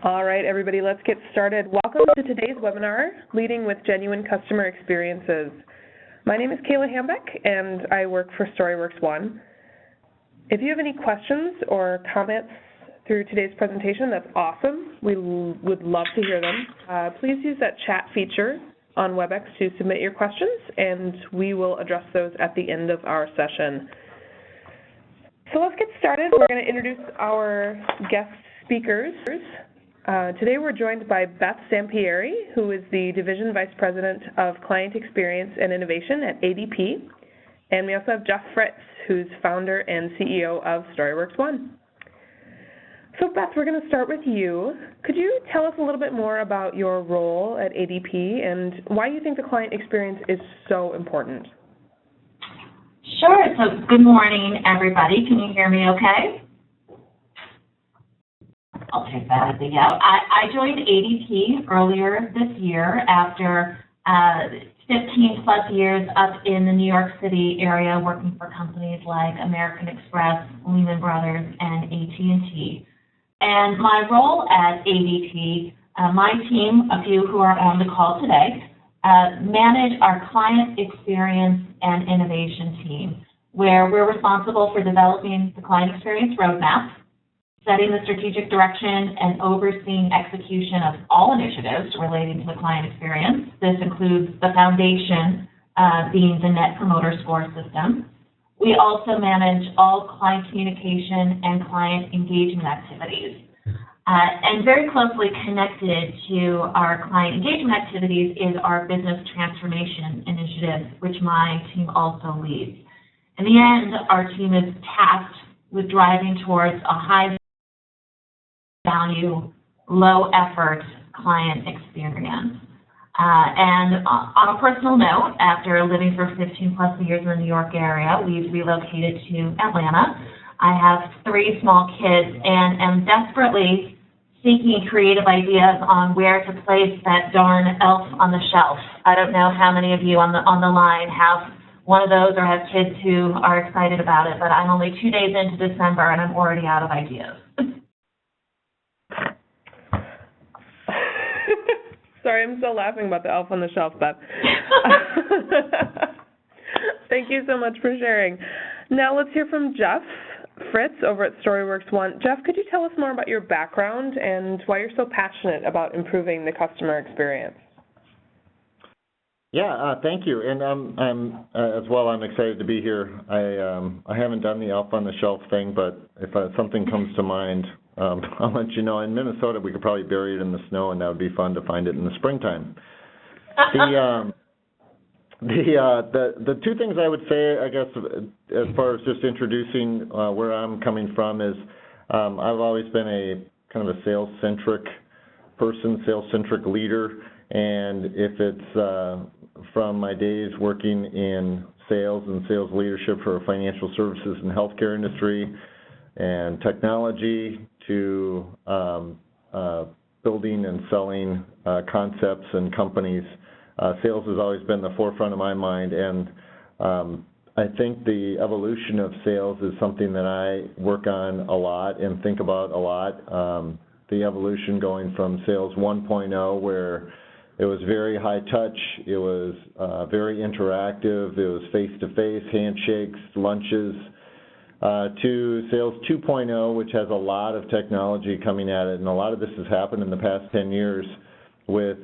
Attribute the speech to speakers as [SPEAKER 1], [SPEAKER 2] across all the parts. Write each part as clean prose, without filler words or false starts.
[SPEAKER 1] All right, everybody, let's get started. Welcome to today's webinar, Leading with Genuine Customer Experiences. My name is Kayla Hambeck, and I work for Storyworks1. If you have any questions or comments through today's presentation, that's awesome. We would love to hear them. Please use that chat feature on WebEx to submit your questions, and we will address those at the end of our session. So let's get started. We're going to introduce our guest speakers. Today we're joined by Beth Sampieri, who is the Division Vice President of Client Experience and Innovation at ADP. And we also have Jeff Fritz, who's founder and CEO of Storyworks1. So Beth, we're going to start with you. Could you tell us a little bit more about your role at ADP and why you think the client experience is so important?
[SPEAKER 2] Sure. So good morning, everybody. Can you hear me okay? I'll take that as a yes. I joined ADP earlier this year after 15 plus years up in the New York City area working for companies like American Express, Lehman Brothers, and AT&T. And my role at ADP, my team, a few who are on the call today, manage our client experience and innovation team, where we're responsible for developing the client experience roadmap, setting the strategic direction, and overseeing execution of all initiatives relating to the client experience. This includes the foundation being the Net Promoter Score system. We also manage all client communication and client engagement activities. And very closely connected to our client engagement activities is our business transformation initiative, which my team also leads. In the end, our team is tasked with driving towards a high value, low effort client experience. And on a personal note, after living for 15 plus years in the New York area, we've relocated to Atlanta. I have 3 small kids and am desperately seeking creative ideas on where to place that darn elf on the shelf. I don't know how many of you on the line have one of those or have kids who are excited about it, but I'm only 2 days into December and I'm already out of ideas.
[SPEAKER 1] Sorry, I'm still laughing about the elf on the shelf, Beth. Thank you so much for sharing. Now let's hear from Jeff Fritz over at Storyworks1. Jeff, could you tell us more about your background and why you're so passionate about improving the customer experience?
[SPEAKER 3] Yeah, thank you. And I'm excited to be here. I haven't done the elf on the shelf thing, but if something comes to mind, I'll let you know. In Minnesota, we could probably bury it in the snow, and that would be fun to find it in the springtime. The 2 things I would say, I guess, as far as just introducing where I'm coming from is I've always been a kind of a sales-centric person, sales-centric leader, and if it's from my days working in sales and sales leadership for financial services and healthcare industry and technology to building and selling concepts and companies, sales has always been the forefront of my mind, and I think the evolution of sales is something that I work on a lot and think about a lot. The evolution going from sales 1.0, where it was very high touch, it was very interactive, it was face-to-face, handshakes, lunches, to sales 2.0, which has a lot of technology coming at it, and a lot of this has happened in the past 10 years with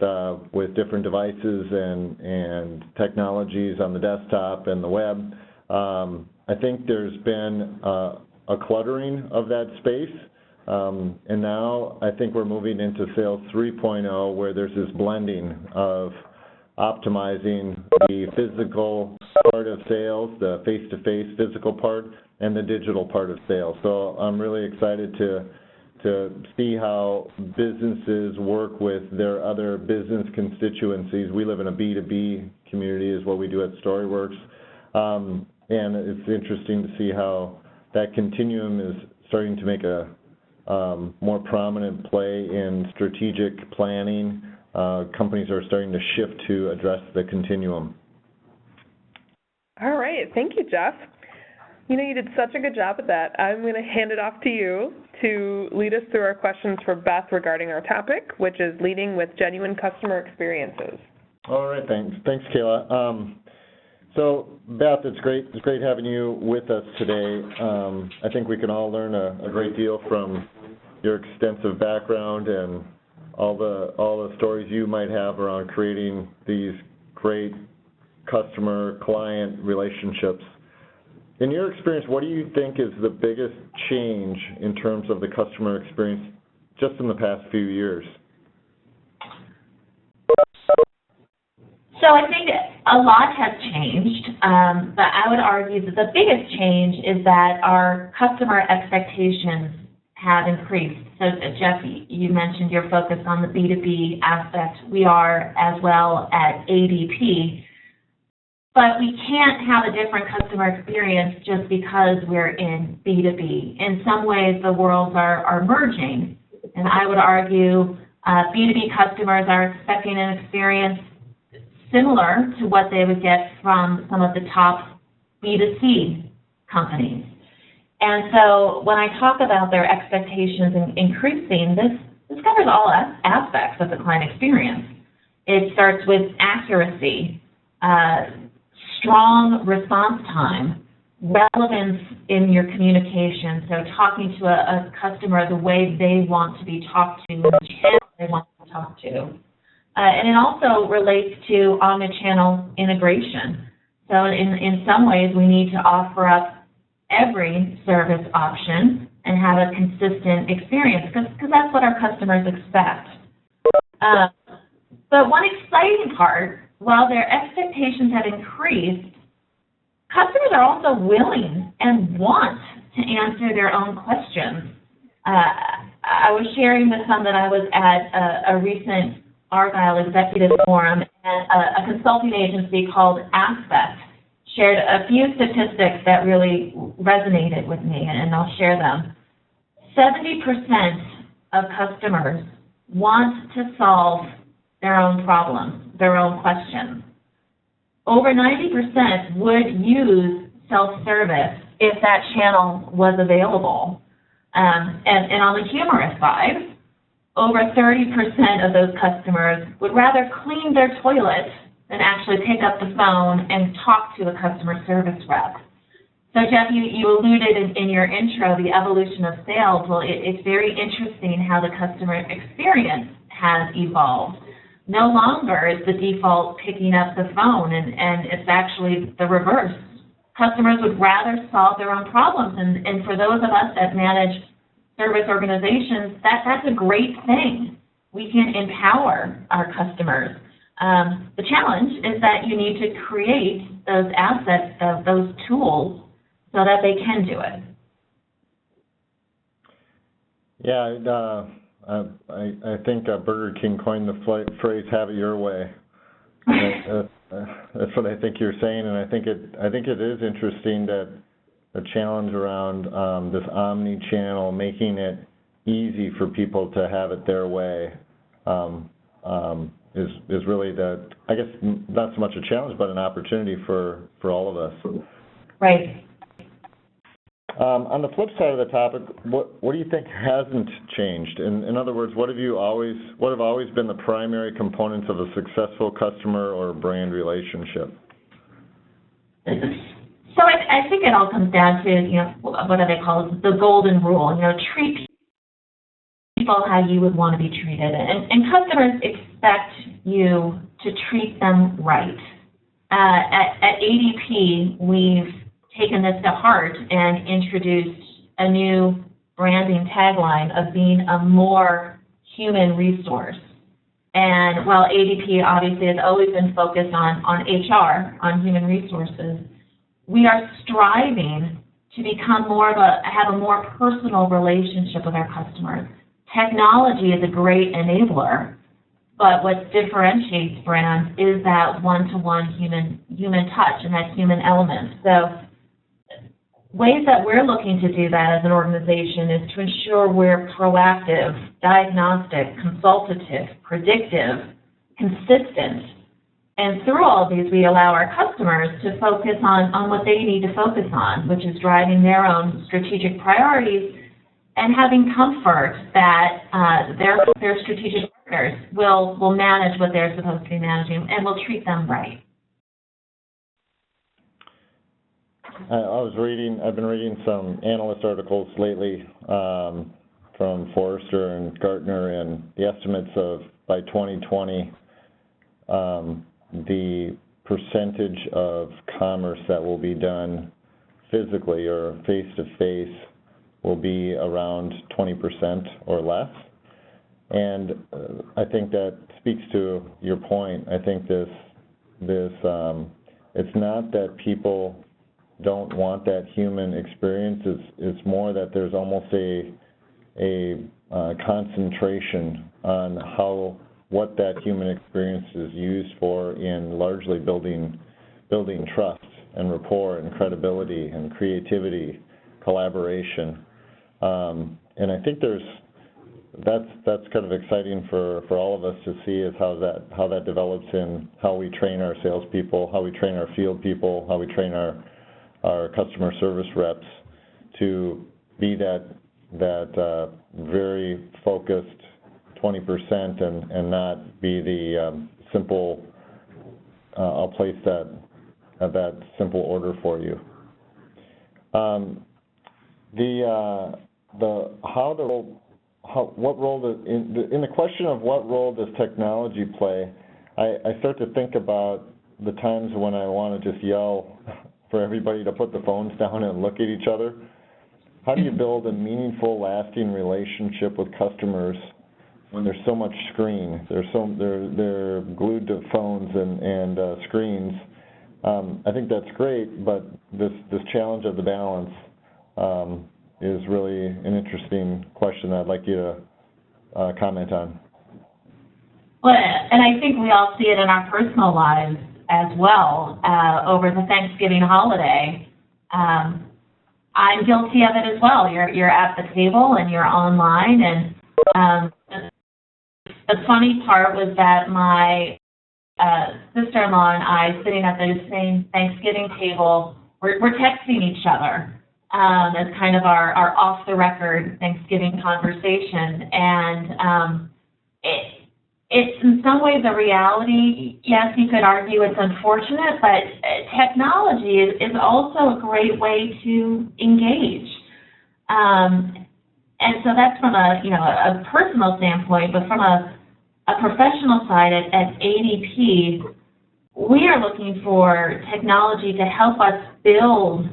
[SPEAKER 3] different devices and technologies on the desktop and the web. I think there's been a cluttering of that space, and now I think we're moving into sales 3.0, where there's this blending of optimizing the physical part of sales, the face-to-face physical part, and the digital part of sales. So I'm really excited to see how businesses work with their other business constituencies. We live in a B2B community is what we do at Storyworks, and it's interesting to see how that continuum is starting to make a more prominent play in strategic planning. Companies are starting to shift to address the continuum.
[SPEAKER 1] All right, thank you, Jeff. You know, you did such a good job at that. I'm going to hand it off to you to lead us through our questions for Beth regarding our topic, which is leading with genuine customer experiences.
[SPEAKER 3] All right, thanks, Kayla. So, Beth, it's great having you with us today. I think we can all learn a great deal from your extensive background and all the stories you might have around creating these great customer-client relationships. In your experience, what do you think is the biggest change in terms of the customer experience just in the past few years?
[SPEAKER 2] So I think a lot has changed, but I would argue that the biggest change is that our customer expectations have increased. So Jeff, you mentioned your focus on the B2B aspect. We are as well at ADP, but we can't have a different customer experience just because we're in B2B. In some ways, the worlds are merging, and I would argue B2B customers are expecting an experience similar to what they would get from some of the top B2C companies. And so when I talk about their expectations increasing, this covers all aspects of the client experience. It starts with accuracy, strong response time, relevance in your communication, so talking to a customer the way they want to be talked to, the channel they want to talk to. And it also relates to omnichannel integration. So in some ways, we need to offer up every service option and have a consistent experience, because that's what our customers expect. But one exciting part, while their expectations have increased, customers are also willing and want to answer their own questions. I was sharing with some that I was at a recent Argyle Executive Forum, and a consulting agency called Aspect shared a few statistics that really resonated with me, and I'll share them. 70% of customers want to solve their own problems, their own questions. Over 90% would use self-service if that channel was available. And on the humorous side, over 30% of those customers would rather clean their toilet than actually pick up the phone and talk to a customer service rep. So Jeff, you alluded in your intro, the evolution of sales. Well, it's very interesting how the customer experience has evolved. No longer is the default picking up the phone, and it's actually the reverse. Customers would rather solve their own problems, and for those of us that manage service organizations, that's a great thing. We can empower our customers. The challenge is that you need to create those assets, those tools, so that they can do it.
[SPEAKER 3] Yeah, I think Burger King coined the phrase "have it your way." That's what I think you're saying, and I think it is interesting that the challenge around this omni-channel, making it easy for people to have it their way, is really I guess not so much a challenge, but an opportunity for all of us.
[SPEAKER 2] Right.
[SPEAKER 3] On the flip side of the topic, what do you think hasn't changed? In other words, what have always been the primary components of a successful customer or brand relationship?
[SPEAKER 2] So I think it all comes down to, what do they call it, the golden rule. Treat people how you would want to be treated, and customers expect you to treat them right. At ADP, we've taken this to heart and introduced a new branding tagline of being a more human resource. And while ADP obviously has always been focused on HR, on human resources, we are striving to become have a more personal relationship with our customers. Technology is a great enabler, but what differentiates brands is that one-to-one human touch and that human element. So ways that we're looking to do that as an organization is to ensure we're proactive, diagnostic, consultative, predictive, consistent, And through all of these, we allow our customers to focus on what they need to focus on, which is driving their own strategic priorities and having comfort that their strategic partners will manage what they're supposed to be managing and will treat them right.
[SPEAKER 3] I've been reading some analyst articles lately from Forrester and Gartner, and the estimates of by 2020, the percentage of commerce that will be done physically or face-to-face will be around 20% or less. And I think that speaks to your point. I think it's not that people don't want that human experience. It's more that there's almost a concentration on what that human experience is used for in largely building trust and rapport and credibility and creativity, collaboration. And I think that's kind of exciting for all of us to see is how that develops in how we train our salespeople, how we train our field people, how we train our customer service reps to be that very focused 20% and not be the simple, I'll place that simple order for you. What role does, in the question of what role does technology play, I start to think about the times when I want to just yell for everybody to put the phones down and look at each other. How do you build a meaningful, lasting relationship with customers when there's so much screen? They're glued to phones and screens. I think that's great, but this challenge of the balance is really an interesting question I'd like you to comment on.
[SPEAKER 2] Well, and I think we all see it in our personal lives as well. Over the Thanksgiving holiday, I'm guilty of it as well. You're at the table and you're online, and the funny part was that my sister-in-law and I, sitting at the same Thanksgiving table, we're texting each other as kind of our off-the-record Thanksgiving conversation. And it's in some ways a reality. Yes, you could argue it's unfortunate, but technology is also a great way to engage. And so that's from a personal standpoint, but from a professional side at ADP, we are looking for technology to help us build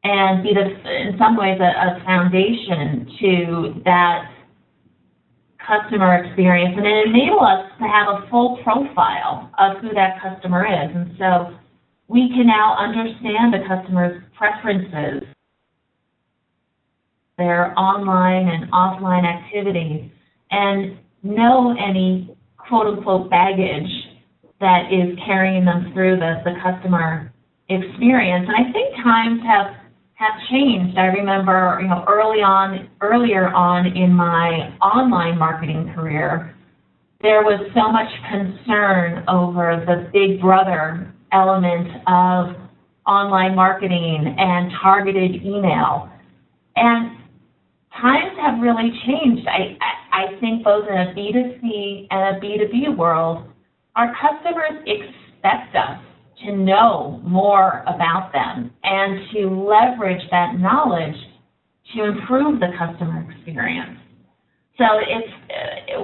[SPEAKER 2] and be in some ways a foundation to that customer experience, and enable us to have a full profile of who that customer is. And so we can now understand the customer's preferences, their online and offline activities, and know any quote-unquote baggage that is carrying them through the customer experience. And I think times have changed. I remember, earlier on in my online marketing career, there was so much concern over the big brother element of online marketing and targeted email. And times have really changed. I think both in a B2C and a B2B world, our customers expect us to know more about them and to leverage that knowledge to improve the customer experience. So it's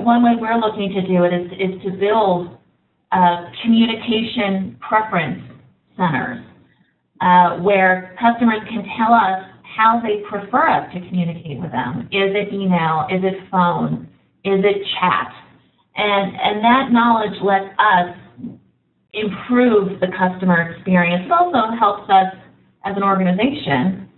[SPEAKER 2] one way we're looking to do it is to build communication preference centers where customers can tell us how they prefer us to communicate with them. Is it email? Is it phone? Is it chat? And that knowledge lets us improve the customer experience. It also helps us as an organization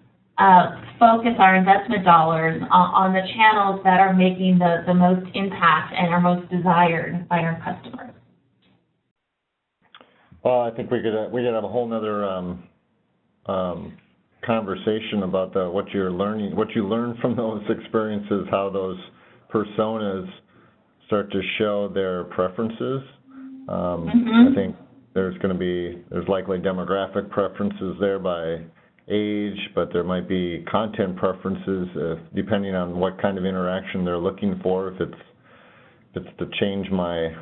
[SPEAKER 2] focus our investment dollars on the channels that are making the most impact and are most desired by our customers.
[SPEAKER 3] Well, I think we could have a whole nother conversation about what you learn from those experiences, how those personas start to show their preferences. I think there's likely demographic preferences there by age, but there might be content preferences depending on what kind of interaction they're looking for. If it's to change my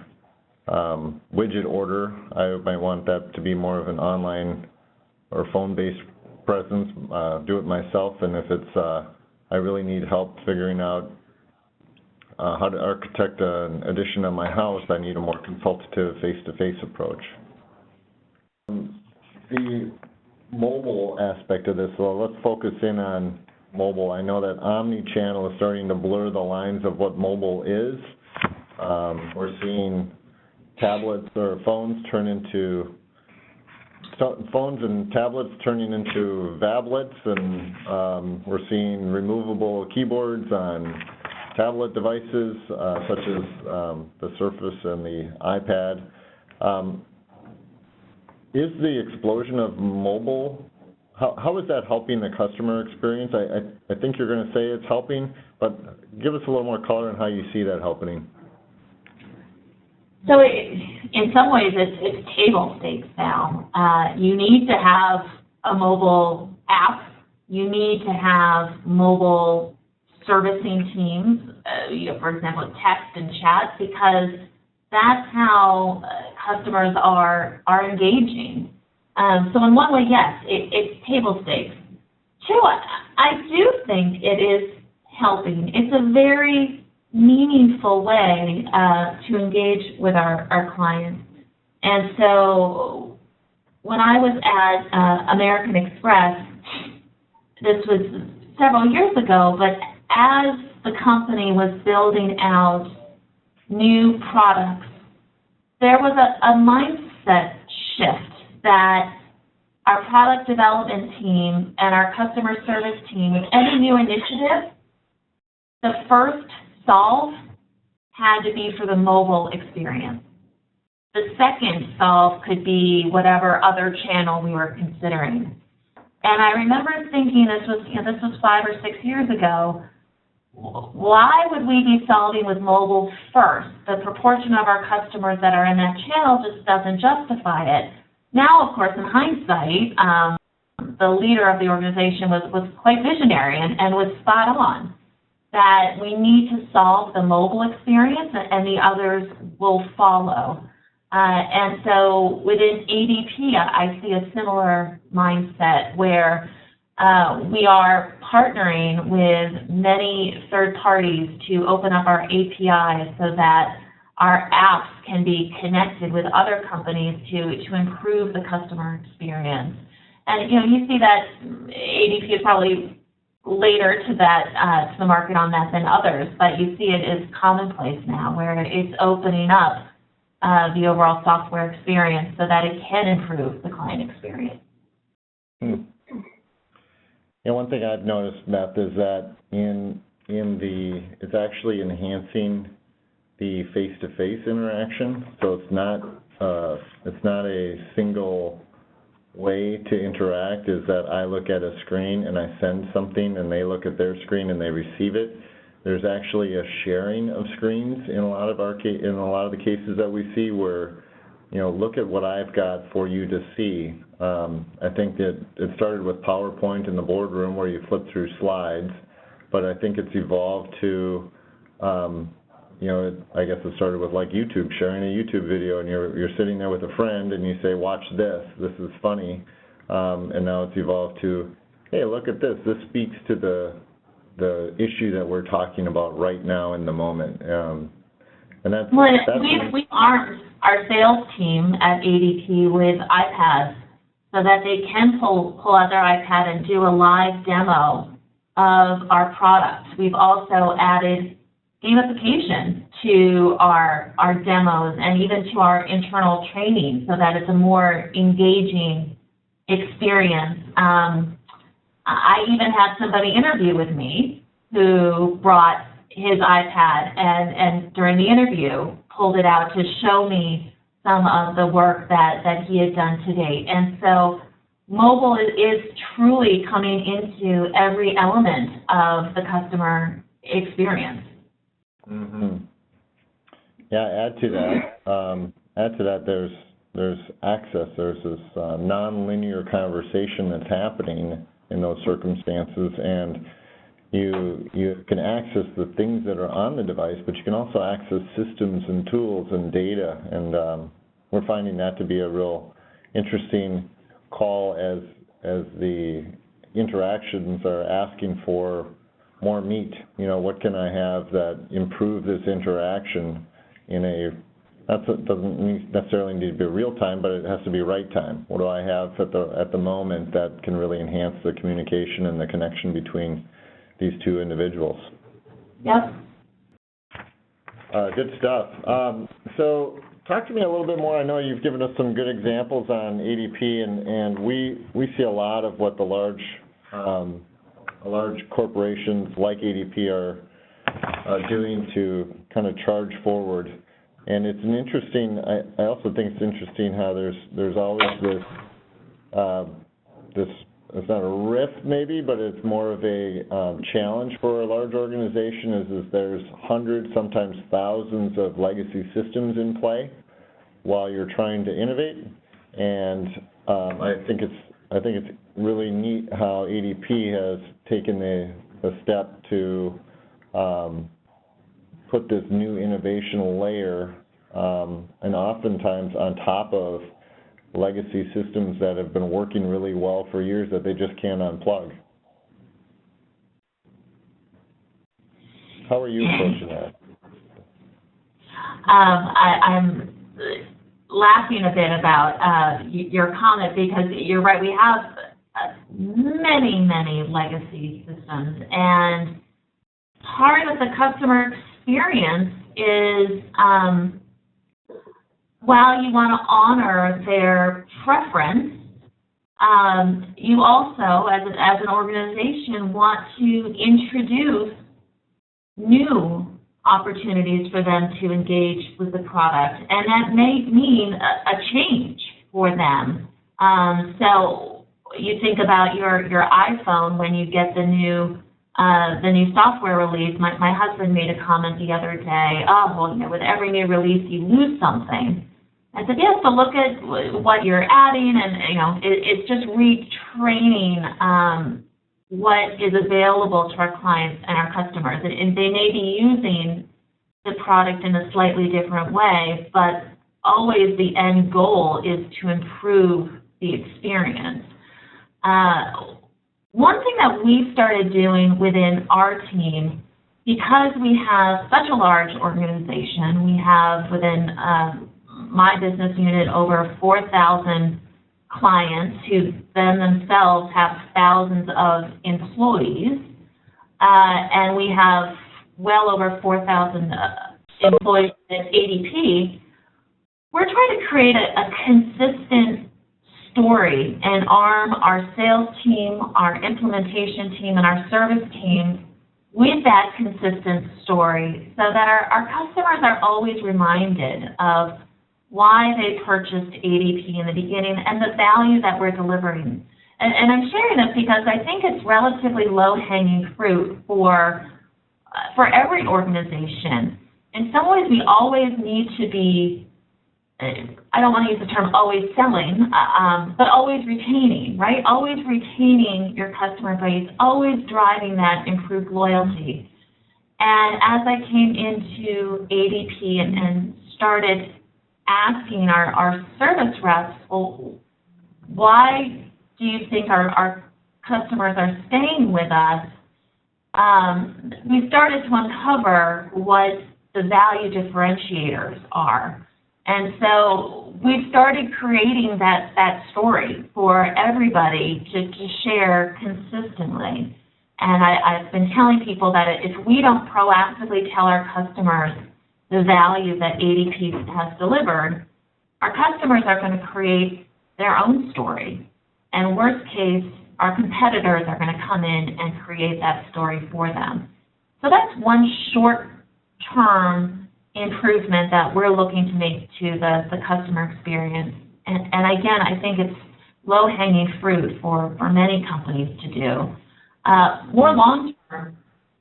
[SPEAKER 3] widget order, I might want that to be more of an online or phone-based presence, do it myself, and if it's I really need help figuring out how to architect an addition on my house, I need a more consultative face-to-face approach. The mobile aspect of this, so let's focus in on mobile. I know that omni-channel is starting to blur the lines of what mobile is. We're seeing tablets or phones and tablets turning into phablets, and we're seeing removable keyboards on tablet devices such as the Surface and the iPad. Is the explosion of mobile, how is that helping the customer experience? I think you're going to say it's helping, but give us a little more color on how you see that helping.
[SPEAKER 2] So in some ways, it's table stakes now. You need to have a mobile app. You need to have mobile servicing teams, for example, text and chat, because that's how customers are engaging. So in one way, yes, it's table stakes. Two, I do think it is helping. It's a very meaningful way to engage with our clients. And so when I was at American Express, this was several years ago, but as the company was building out new products, there was a mindset shift that our product development team and our customer service team, with any new initiative, the first solve had to be for the mobile experience. The second solve could be whatever other channel we were considering. And I remember thinking, this was 5 or 6 years ago, why would we be solving with mobile first? The proportion of our customers that are in that channel just doesn't justify it. Now, of course, in hindsight, the leader of the organization was quite visionary and was spot on, that we need to solve the mobile experience and the others will follow. And so within ADP, I see a similar mindset where we are partnering with many third parties to open up our APIs so that our apps can be connected with other companies to improve the customer experience. And you see that ADP is probably later to the market on that than others, but you see it as commonplace now, where it's opening up the overall software experience so that it can improve the client experience.
[SPEAKER 3] And one thing I've noticed, Beth, is that it's actually enhancing the face-to-face interaction. So it's not a single way to interact, is that I look at a screen and I send something and they look at their screen and they receive it. There's actually a sharing of screens in a lot of the cases that we see where, look at what I've got for you to see. I think that it started with PowerPoint in the boardroom where you flip through slides, but I think it's evolved to, I guess it started with like YouTube, sharing a YouTube video, and you're sitting there with a friend and you say, watch this is funny, and now it's evolved to, hey, look at this speaks to the issue that we're talking about right now in the moment. And
[SPEAKER 2] we armed our sales team at ADP with iPads so that they can pull out their iPad and do a live demo of our product. We've also added gamification to our demos and even to our internal training so that it's a more engaging experience. I even had somebody interview with me who brought his iPad and during the interview pulled it out to show me some of the work that he had done to date. And so mobile is truly coming into every element of the customer experience.
[SPEAKER 3] Mm-hmm. Yeah, add to that, there's there's access, there's this non-linear conversation that's happening in those circumstances, and you can access the things that are on the device, but you can also access systems and tools and data, and we're finding that to be a real interesting call as the interactions are asking for more meat. You know, what can I have that improve this interaction in a, doesn't necessarily need to be real time, but it has to be right time. What do I have at the moment that can really enhance the communication and the connection between these two individuals?
[SPEAKER 2] Yep.
[SPEAKER 3] Good stuff. So talk to me a little bit more. I know you've given us some good examples on ADP, and we see a lot of what the large corporations like ADP are doing to kind of charge forward. And it's an interesting, I also think it's interesting how there's always this, it's not a rift maybe, but it's more of a challenge for a large organization is there's hundreds, sometimes thousands of legacy systems in play while you're trying to innovate. And I think it's really neat how ADP has taken a step to put this new innovation layer and oftentimes on top of legacy systems that have been working really well for years that they just can't unplug. How are you approaching that?
[SPEAKER 2] I'm laughing a bit about your comment because you're right. We have many legacy systems, and part of the customer experience is while you want to honor their preference, you also, as an organization, want to introduce new opportunities for them to engage with the product, and that may mean a change for them. So you think about your iPhone when you get the new software release. My husband made a comment the other day. Oh, well, you know, with every new release, you lose something. I said, yes, but look at what you're adding, and you know, it's just retraining what is available to our clients and our customers. And they may be using the product in a slightly different way, but always the end goal is to improve the experience. One thing that we started doing within our team, because we have such a large organization, we have within my business unit over 4,000 clients who then themselves have thousands of employees, and we have well over 4,000 employees at ADP. We're trying to create a consistent story and arm our sales team, our implementation team, and our service team with that consistent story so that our customers are always reminded of why they purchased ADP in the beginning and the value that we're delivering. And I'm sharing this because I think it's relatively low-hanging fruit for every organization. In some ways, we always need to be, I don't want to use the term always selling, but always retaining, right? Always retaining your customer base, always driving that improved loyalty. And as I came into ADP and started asking our service reps, well, why do you think our customers are staying with us? We started to uncover what the value differentiators are. And so we started creating that story for everybody to share consistently. And I've been telling people that if we don't proactively tell our customers the value that ADP has delivered, our customers are going to create their own story. And worst case, our competitors are going to come in and create that story for them. So that's one short-term improvement that we're looking to make to the customer experience. And again, I think it's low-hanging fruit for many companies to do. More long-term,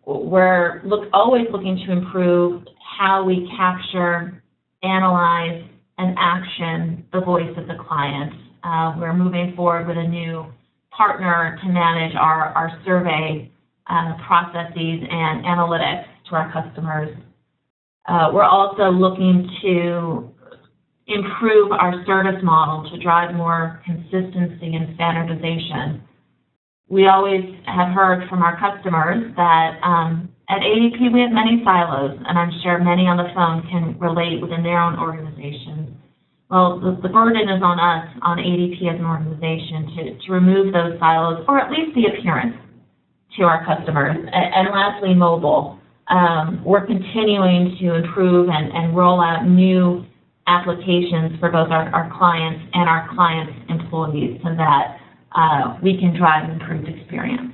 [SPEAKER 2] we're always looking to improve how we capture, analyze, and action the voice of the client. We're moving forward with a new partner to manage our survey processes and analytics to our customers. We're also looking to improve our service model to drive more consistency and standardization. We always have heard from our customers that at ADP we have many silos, and I'm sure many on the phone can relate within their own organizations. Well, the burden is on us, on ADP as an organization, to remove those silos, or at least the appearance, to our customers. And lastly, mobile. We're continuing to improve and roll out new applications for both our clients and our clients' employees so that we can drive improved experience.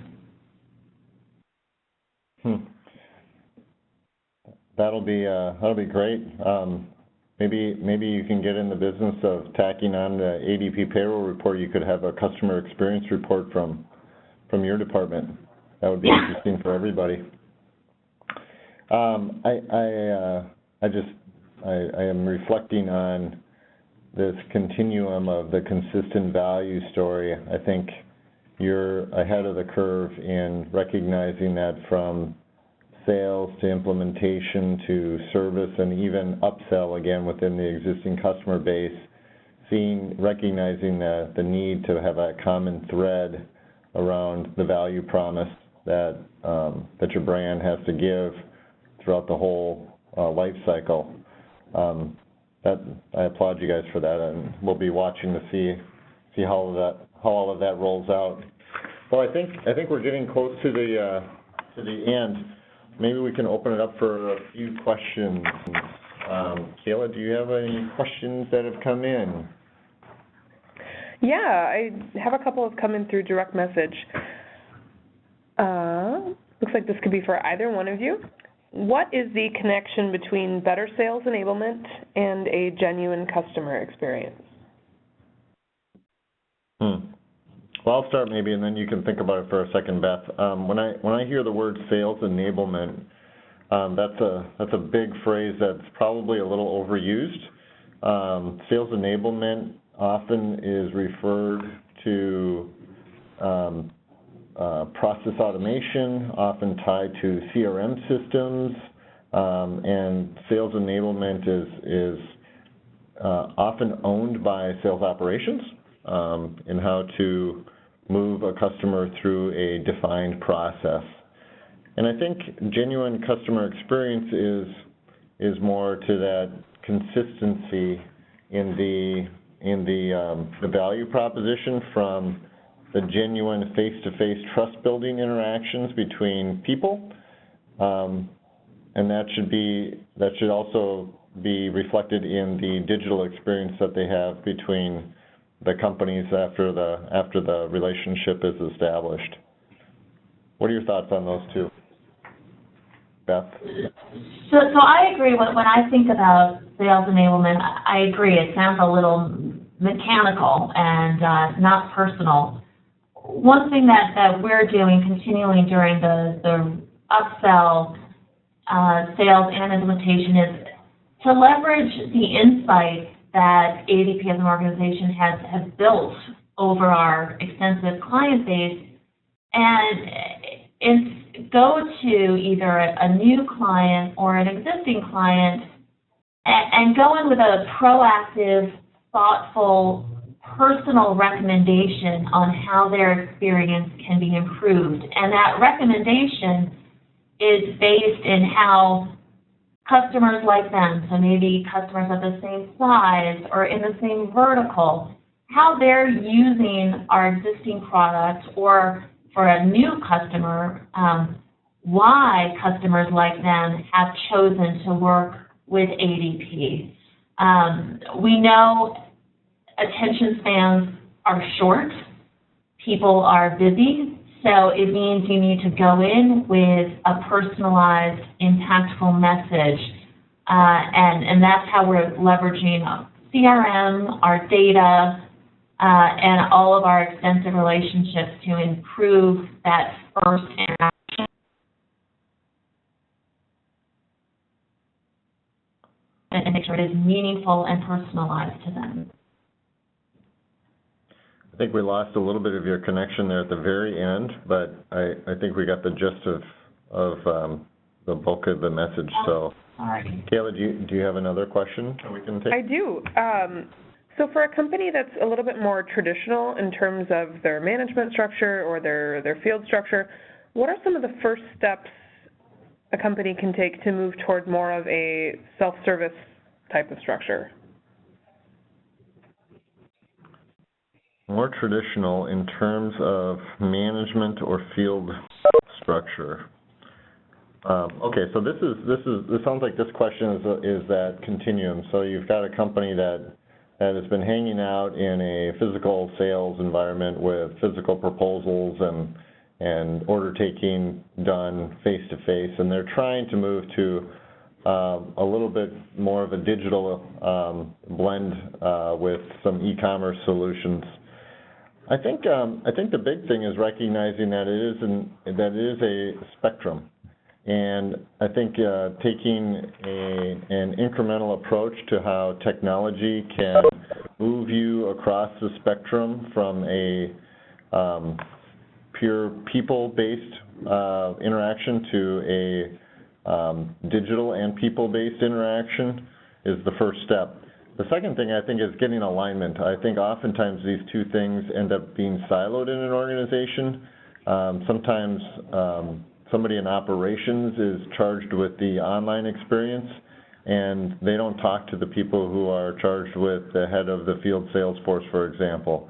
[SPEAKER 3] That'll be great. Maybe you can get in the business of tacking on the ADP payroll report. You could have a customer experience report from your department. That would be interesting for everybody. I am reflecting on this continuum of the consistent value story. I think you're ahead of the curve in recognizing that from sales to implementation to service and even upsell again within the existing customer base, recognizing the need to have that common thread around the value promise that your brand has to give throughout the whole life cycle. I applaud you guys for that, and we'll be watching to see how all of that rolls out. Well, I think we're getting close to the end. Maybe we can open it up for a few questions. Kayla, do you have any questions that have come in?
[SPEAKER 1] Yeah, I have a couple have come in through direct message. Looks like this could be for either one of you. What is the connection between better sales enablement and a genuine customer experience?
[SPEAKER 3] Well, I'll start maybe, and then you can think about it for a second, Beth. When I hear the word sales enablement, that's a big phrase that's probably a little overused. Sales enablement often is referred to process automation, often tied to CRM systems, and sales enablement is often owned by sales operations in how to move a customer through a defined process. And I think genuine customer experience is more to that consistency in the value proposition from the genuine face-to-face trust-building interactions between people, and that should also be reflected in the digital experience that they have between the companies after the relationship is established. What are your thoughts on those two, Beth?
[SPEAKER 2] So I agree. When I think about sales enablement, I agree. It sounds a little mechanical and not personal. One thing that we're doing continually during the upsell, sales, and implementation is to leverage the insights that ADP as an organization has built over our extensive client base and go to either a new client or an existing client and go in with a proactive, thoughtful, personal recommendation on how their experience can be improved. And that recommendation is based in how customers like them, so maybe customers of the same size or in the same vertical, how they're using our existing product, or for a new customer, why customers like them have chosen to work with ADP. We know attention spans are short, people are busy, so it means you need to go in with a personalized, impactful message, and that's how we're leveraging CRM, our data, and all of our extensive relationships to improve that first interaction. And make sure that is meaningful and personalized to them.
[SPEAKER 3] I think we lost a little bit of your connection there at the very end, but I think we got the gist of the bulk of the message. So, Kayla, do you have another question that we can take?
[SPEAKER 1] I do. So for a company that's a little bit more traditional in terms of their management structure or their field structure, what are some of the first steps a company can take to move toward more of a self-service type of structure?
[SPEAKER 3] More traditional in terms of management or field structure. Okay, so this sounds like this question is that continuum. So you've got a company that has been hanging out in a physical sales environment with physical proposals and order taking done face to face, and they're trying to move to a little bit more of a digital blend with some e-commerce solutions. I think the big thing is recognizing that it is a spectrum. And I think taking an incremental approach to how technology can move you across the spectrum from a pure people-based interaction to a digital and people-based interaction is the first step. The second thing, I think, is getting alignment. I think oftentimes these two things end up being siloed in an organization. Sometimes somebody in operations is charged with the online experience, and they don't talk to the people who are charged with the head of the field sales force, for example.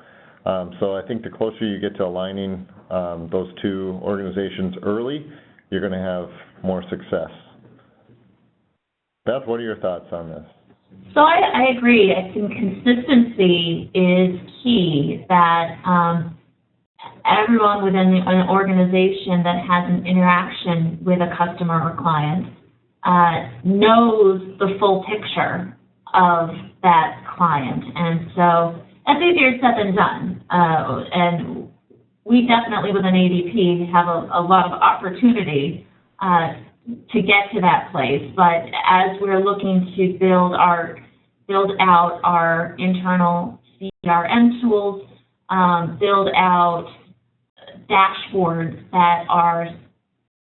[SPEAKER 3] So I think the closer you get to aligning those two organizations early, you're going to have more success. Beth, what are your thoughts on this?
[SPEAKER 2] So I agree. I think consistency is key, that everyone within an organization that has an interaction with a customer or client knows the full picture of that client. And so that's easier said than done. And we definitely, within ADP, have a lot of opportunity to get to that place. But as we're looking to build out our internal CRM tools, build out dashboards that are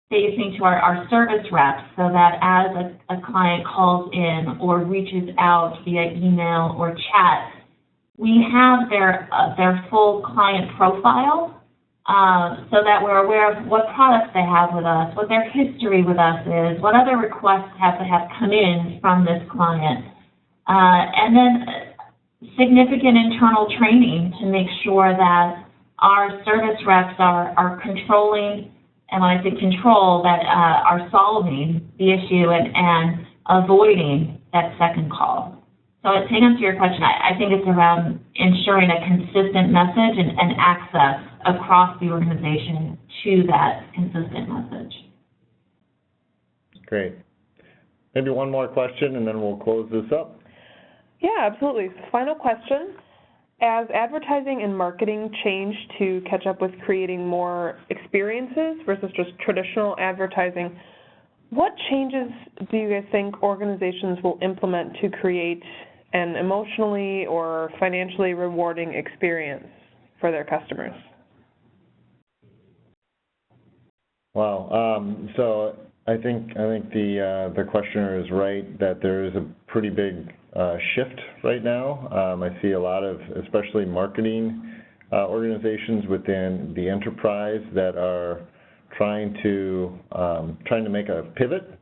[SPEAKER 2] facing to our service reps, so that as a client calls in or reaches out via email or chat, we have their full client profile, so that we're aware of what products they have with us, what their history with us is, what other requests have come in from this client, and then significant internal training to make sure that our service reps are controlling, and when I say control, that are solving the issue and avoiding that second call. So to answer your question, I think it's around ensuring a consistent message and access across the organization to that consistent message.
[SPEAKER 3] Great. Maybe one more question, and then we'll close this up.
[SPEAKER 1] Yeah, absolutely. Final question. As advertising and marketing change to catch up with creating more experiences versus just traditional advertising, what changes do you guys think organizations will implement to create an emotionally or financially rewarding experience for their customers?
[SPEAKER 3] Wow. So I think the questioner is right that there is a pretty big shift right now. I see a lot of, especially marketing organizations within the enterprise, that are trying to make a pivot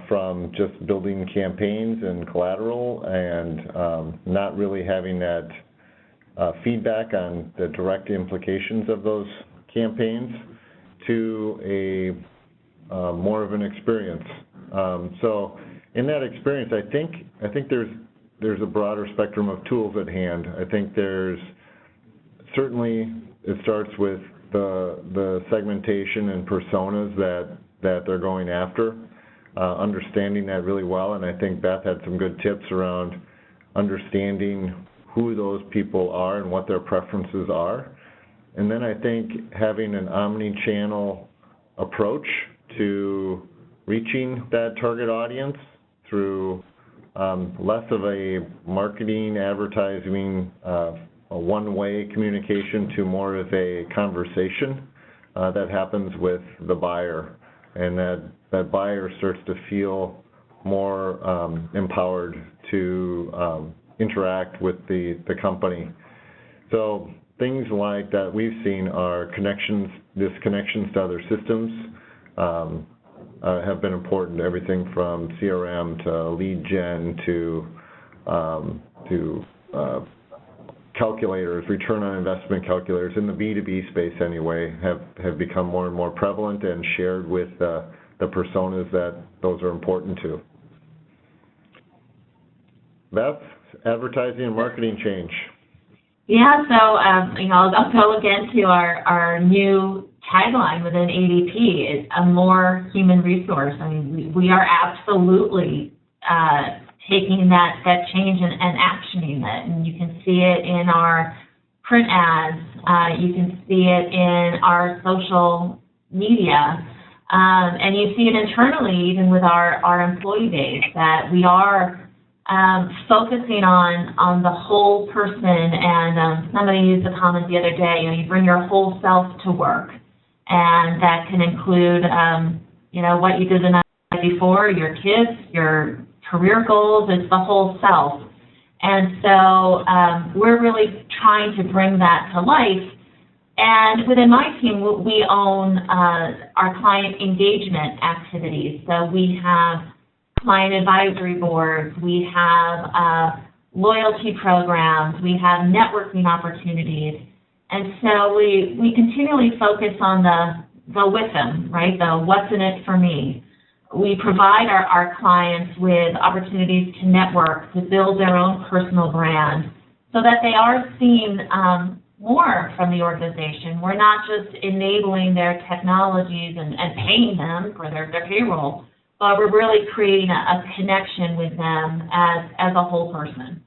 [SPEAKER 3] from just building campaigns and collateral and not really having that feedback on the direct implications of those campaigns to a more of an experience. So in that experience, I think there's a broader spectrum of tools at hand. I think there's certainly, it starts with the segmentation and personas that they're going after, understanding that really well, and I think Beth had some good tips around understanding who those people are and what their preferences are. And then I think having an omni-channel approach to reaching that target audience through less of a marketing, advertising, a one-way communication to more of a conversation that happens with the buyer, and that buyer starts to feel more empowered to interact with the company. So things like that we've seen are disconnections to other systems have been important. Everything from CRM to lead gen to calculators, return on investment calculators in the B2B space anyway, have become more and more prevalent and shared with the personas that those are important to. Beth, advertising and marketing change.
[SPEAKER 2] Yeah, so I'll go again to our new tagline within ADP, is a more human resource. I mean, we are absolutely taking that change and actioning it, and you can see it in our print ads, you can see it in our social media, and you see it internally even with our employee base, that we are focusing on the whole person. And somebody used a comment the other day, you bring your whole self to work, and that can include what you did the night before, your kids, your career goals. It's the whole self. And so we're really trying to bring that to life. And within my team, we own our client engagement activities. So we have client advisory boards, we have loyalty programs, we have networking opportunities. And so we continually focus on the with them, right? The what's in it for me. We provide our clients with opportunities to network, to build their own personal brand, so that they are seeing more from the organization. We're not just enabling their technologies and paying them for their payroll, but we're really creating a connection with them as a whole person.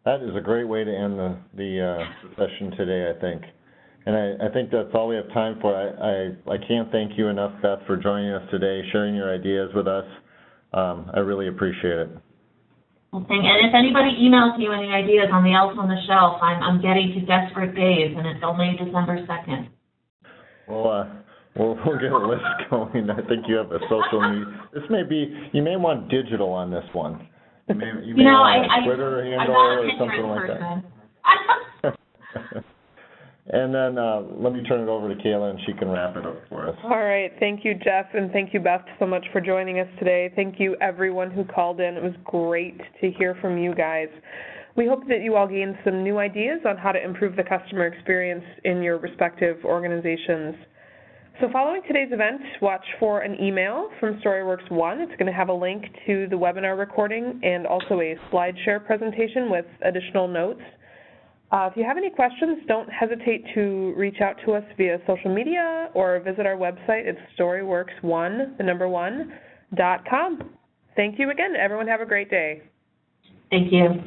[SPEAKER 3] That is a great way to end the session today, I think. And I think that's all we have time for. I can't thank you enough, Beth, for joining us today, sharing your ideas with us. I really appreciate it.
[SPEAKER 2] Well, and if anybody emails you any ideas on the Elf on the Shelf, I'm getting to desperate days, and it's only December 2nd.
[SPEAKER 3] Well, we'll get a list going. I think you have a social media. This may be, you may want digital on this one. You may want a Twitter handle or something like that. And then let me turn it over to Kayla, and she can wrap it up for us.
[SPEAKER 1] All right. Thank you, Jeff, and thank you, Beth, so much for joining us today. Thank you, everyone who called in. It was great to hear from you guys. We hope that you all gained some new ideas on how to improve the customer experience in your respective organizations. So following today's event, watch for an email from Storyworks1. It's going to have a link to the webinar recording and also a SlideShare presentation with additional notes. If you have any questions, don't hesitate to reach out to us via social media or visit our website. It's Storyworks1.com. Thank you again. Everyone have a great day.
[SPEAKER 2] Thank you.